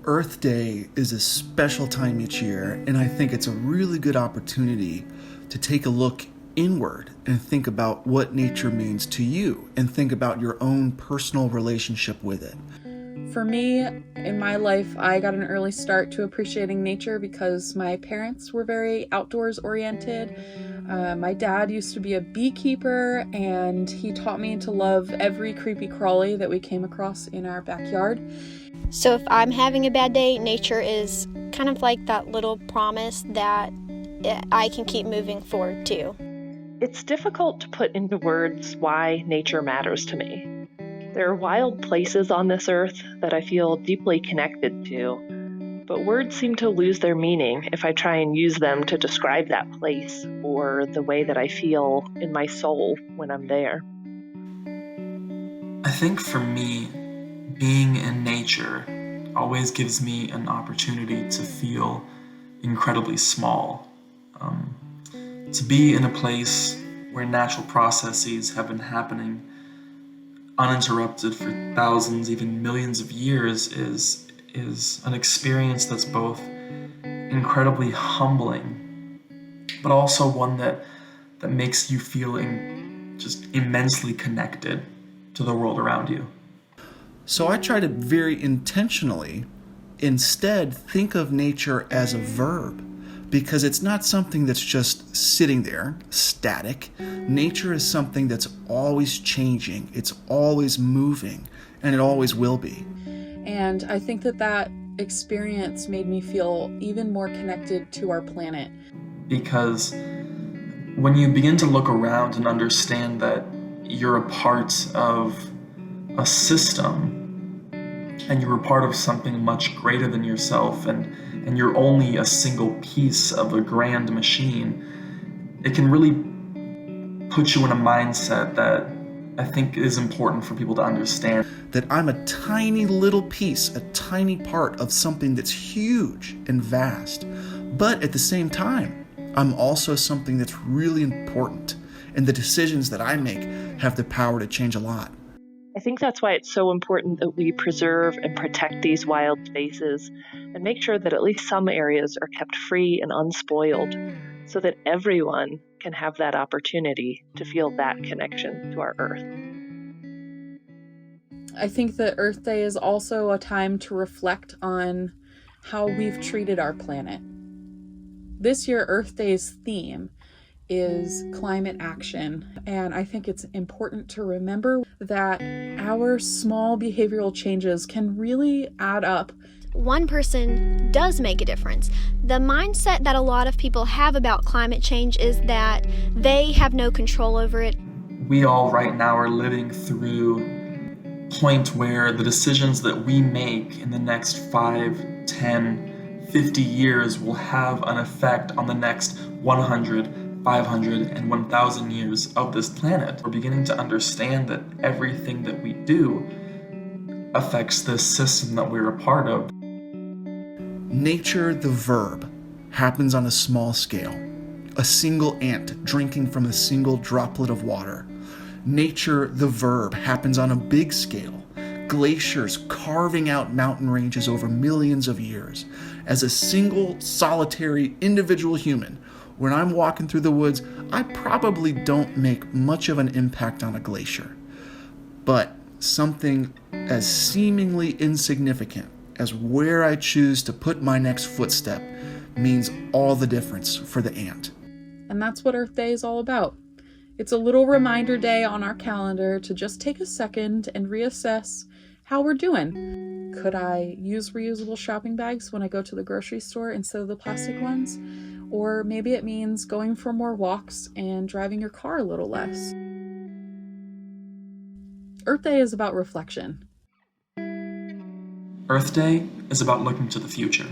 Earth Day is a special time each year, and I think it's a really good opportunity to take a look inward and think about what nature means to you and think about your own personal relationship with it. For me, in my life, I got an early start to appreciating nature because my parents were very outdoors oriented. My dad used to be a beekeeper, and he taught me to love every creepy crawly that we came across in our backyard. So if I'm having a bad day, nature is kind of like that little promise that I can keep moving forward to. It's difficult to put into words why nature matters to me. There are wild places on this earth that I feel deeply connected to, but words seem to lose their meaning if I try and use them to describe that place or the way that I feel in my soul when I'm there. I think for me, being in nature always gives me an opportunity to feel incredibly small. To be in a place where natural processes have been happening uninterrupted for thousands, even millions of years is an experience that's both incredibly humbling, but also one that makes you feel just immensely connected to the world around you. So I try to very intentionally instead think of nature as a verb, because it's not something that's just sitting there, static. Nature is something that's always changing, it's always moving, and it always will be. And I think that experience made me feel even more connected to our planet. Because when you begin to look around and understand that you're a part of a system, and you're a part of something much greater than yourself, and you're only a single piece of a grand machine, it can really put you in a mindset that I think is important for people to understand. That I'm a tiny little piece, a tiny part of something that's huge and vast. But at the same time, I'm also something that's really important, and the decisions that I make have the power to change a lot. I think that's why it's so important that we preserve and protect these wild spaces and make sure that at least some areas are kept free and unspoiled so that everyone can have that opportunity to feel that connection to our earth. I think that Earth Day is also a time to reflect on how we've treated our planet. This year, Earth Day's theme is climate action, and I think it's important to remember that our small behavioral changes can really add up. One person does make a difference. The mindset that a lot of people have about climate change is that they have no control over it. We all right now are living through a point where the decisions that we make in the next 5, 10, 50 years will have an effect on the next 100, 500, and 1,000 years of this planet. We're beginning to understand that everything that we do affects this system that we're a part of. Nature, the verb, happens on a small scale. A single ant drinking from a single droplet of water. Nature, the verb, happens on a big scale. Glaciers carving out mountain ranges over millions of years. As a single, solitary, individual human, when I'm walking through the woods, I probably don't make much of an impact on a glacier. But something as seemingly insignificant as where I choose to put my next footstep means all the difference for the ant. And that's what Earth Day is all about. It's a little reminder day on our calendar to just take a second and reassess how we're doing. Could I use reusable shopping bags when I go to the grocery store instead of the plastic ones? Or maybe it means going for more walks and driving your car a little less. Earth Day is about reflection. Earth Day is about looking to the future.